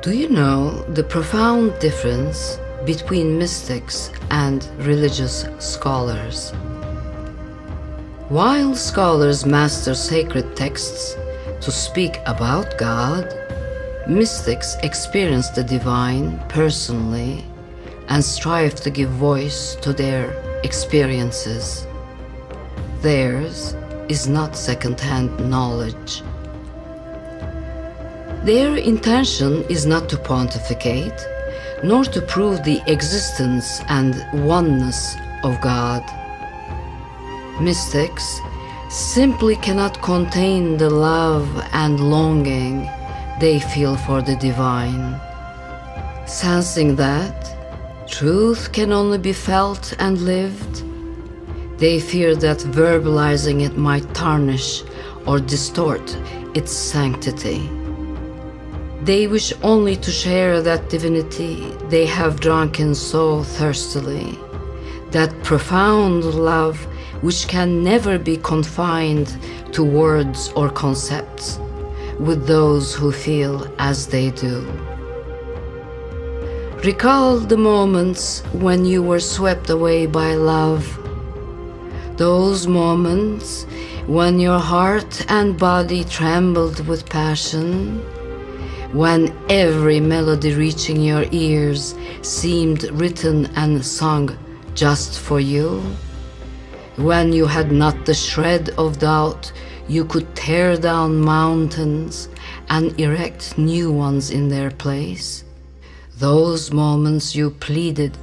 Do you know the profound difference between mystics and religious scholars? While scholars master sacred texts to speak about God, mystics experience the divine personally and strive to give voice to their experiences. Theirs is not second-hand knowledge. Their intention is not to pontificate, nor to prove the existence and oneness of God. Mystics simply cannot contain the love and longing they feel for the divine. Sensing that truth can only be felt and lived, they fear that verbalizing it might tarnish or distort its sanctity. They wish only to share that divinity they have drunken so thirstily, that profound love which can never be confined to words or concepts, with those who feel as they do. Recall the moments when you were swept away by love, those moments when your heart and body trembled with passion, when every melody reaching your ears seemed written and sung just for you, when you had not the shred of doubt you could tear down mountains and erect new ones in their place. Those moments you pleaded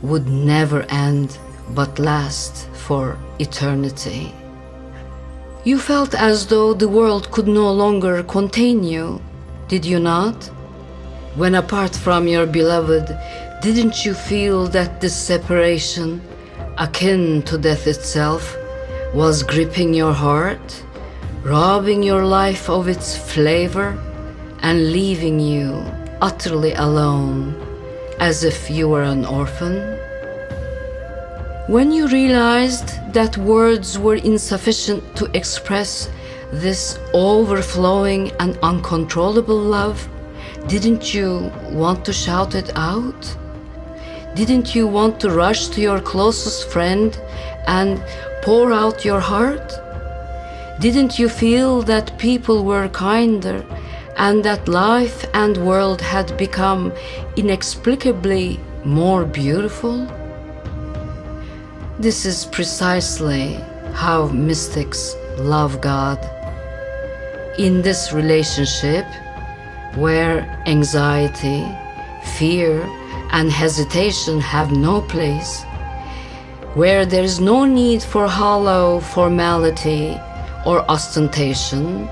would never end but last for eternity. You felt as though the world could no longer contain you, did you not? When apart from your beloved, didn't you feel that this separation, akin to death itself, was gripping your heart, robbing your life of its flavor, and leaving you utterly alone, as if you were an orphan? When you realized that words were insufficient to express this overflowing and uncontrollable love, didn't you want to shout it out? Didn't you want to rush to your closest friend and pour out your heart? Didn't you feel that people were kinder and that life and world had become inexplicably more beautiful? This is precisely how mystics love God. In this relationship, where anxiety, fear, and hesitation have no place, where there is no need for hollow formality or ostentation,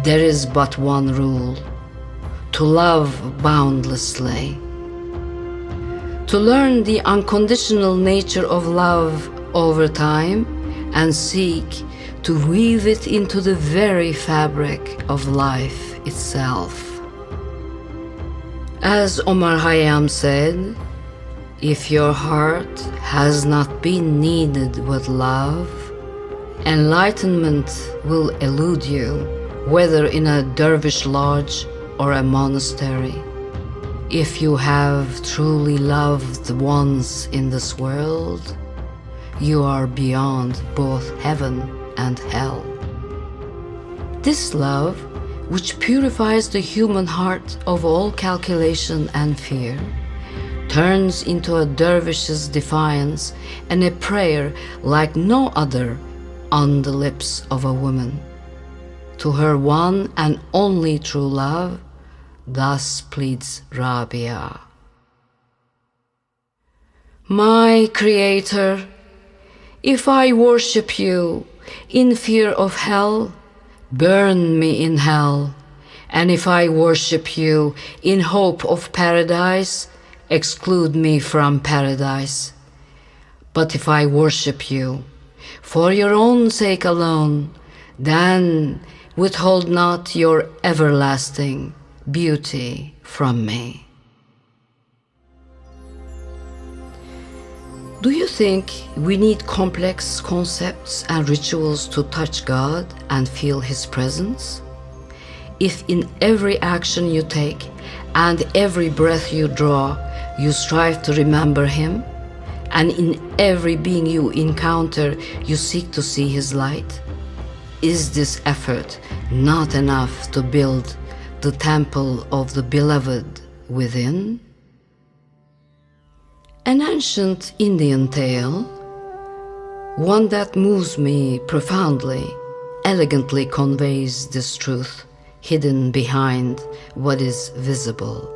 there is but one rule: to love boundlessly. To learn the unconditional nature of love over time and seek to weave it into the very fabric of life itself. As Omar Khayyam said, if your heart has not been kneaded with love, enlightenment will elude you, whether in a dervish lodge or a monastery. If you have truly loved once in this world, you are beyond both heaven and hell. This love, which purifies the human heart of all calculation and fear, turns into a dervish's defiance and a prayer like no other on the lips of a woman. To her one and only true love, thus pleads Rabia. My Creator, if I worship you in fear of hell, burn me in hell, and if I worship you in hope of paradise, exclude me from paradise. But if I worship you for your own sake alone, then withhold not your everlasting beauty from me. Do you think we need complex concepts and rituals to touch God and feel His presence? If in every action you take and every breath you draw, you strive to remember him, and in every being you encounter, you seek to see his light? Is this effort not enough to build the temple of the beloved within? An ancient Indian tale, one that moves me profoundly, elegantly conveys this truth hidden behind what is visible.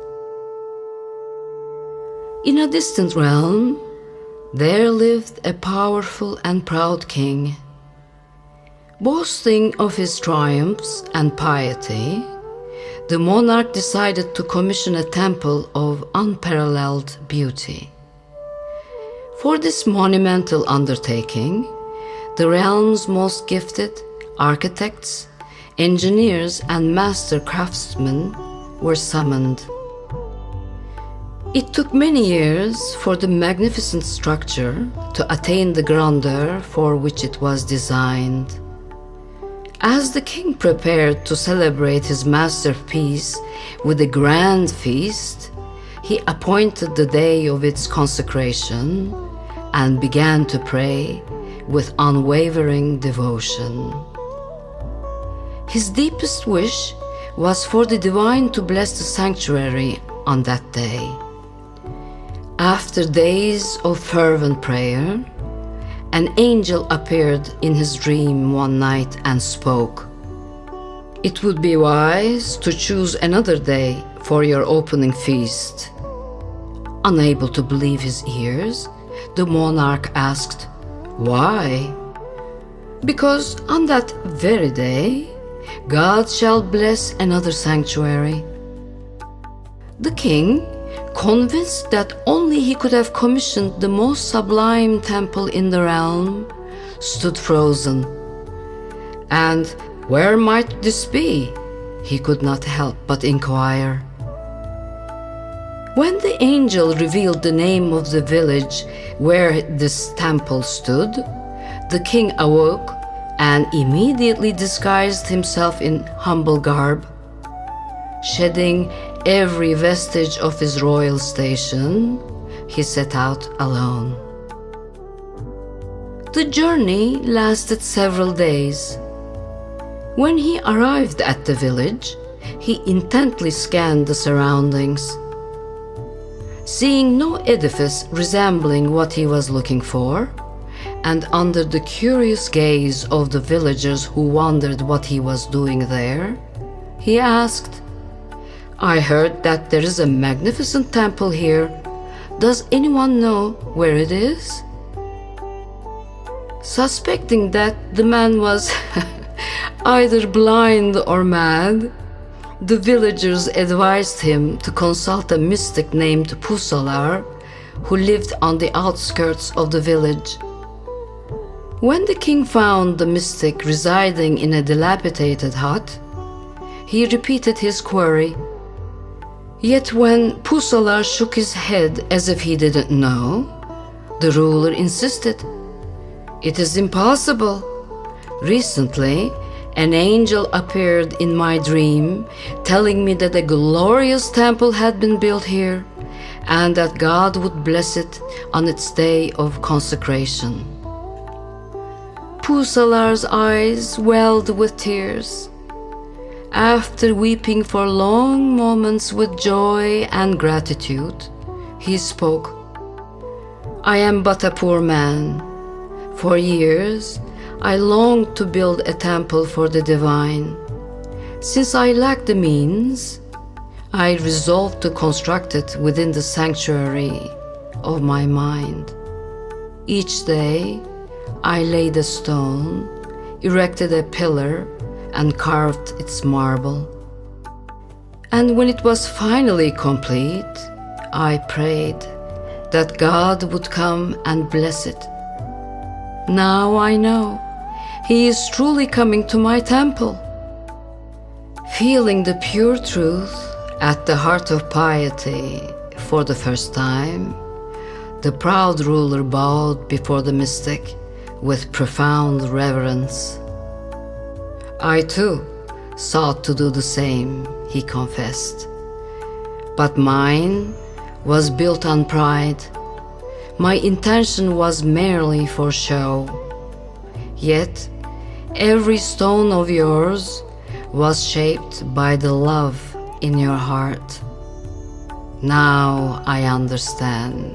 In a distant realm, there lived a powerful and proud king. Boasting of his triumphs and piety, the monarch decided to commission a temple of unparalleled beauty. For this monumental undertaking, the realm's most gifted architects, engineers, and master craftsmen were summoned. It took many years for the magnificent structure to attain the grandeur for which it was designed. As the king prepared to celebrate his masterpiece with a grand feast, he appointed the day of its consecration and began to pray with unwavering devotion. His deepest wish was for the divine to bless the sanctuary on that day. After days of fervent prayer, an angel appeared in his dream one night and spoke. "It would be wise to choose another day for your opening feast." Unable to believe his ears, the monarch asked, "Why?" "Because on that very day, God shall bless another sanctuary." The king, convinced that only he could have commissioned the most sublime temple in the realm, stood frozen. And where might this be? He could not help but inquire. When the angel revealed the name of the village where this temple stood, the king awoke and immediately disguised himself in humble garb. Shedding every vestige of his royal station, he set out alone. The journey lasted several days. When he arrived at the village, he intently scanned the surroundings. Seeing no edifice resembling what he was looking for, and under the curious gaze of the villagers who wondered what he was doing there, he asked, "I heard that there is a magnificent temple here. Does anyone know where it is?" Suspecting that the man was either blind or mad, the villagers advised him to consult a mystic named Poosalar, who lived on the outskirts of the village. When the king found the mystic residing in a dilapidated hut, he repeated his query. Yet when Poosalar shook his head as if he didn't know, the ruler insisted, "It is impossible. Recently, an angel appeared in my dream, telling me that a glorious temple had been built here, and that God would bless it on its day of consecration." Poosalar's eyes welled with tears. After weeping for long moments with joy and gratitude, he spoke, "I am but a poor man. For years, I longed to build a temple for the divine. Since I lacked the means, I resolved to construct it within the sanctuary of my mind. Each day, I laid a stone, erected a pillar, and carved its marble. And when it was finally complete, I prayed that God would come and bless it. Now I know He is truly coming to my temple." Feeling the pure truth at the heart of piety for the first time, the proud ruler bowed before the mystic with profound reverence. "I too sought to do the same," he confessed. But mine was built on pride. My intention was merely for show. Yet every stone of yours was shaped by the love in your heart. Now I understand.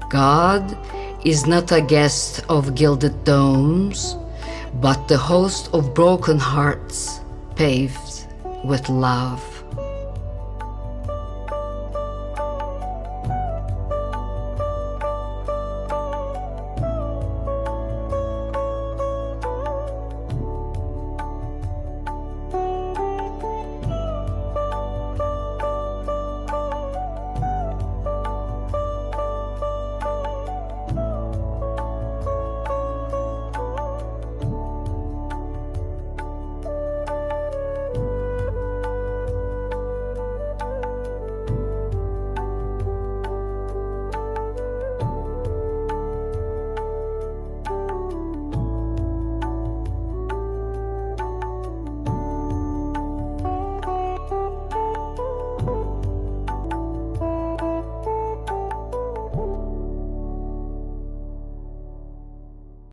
God is not a guest of gilded domes, but the host of broken hearts paved with love.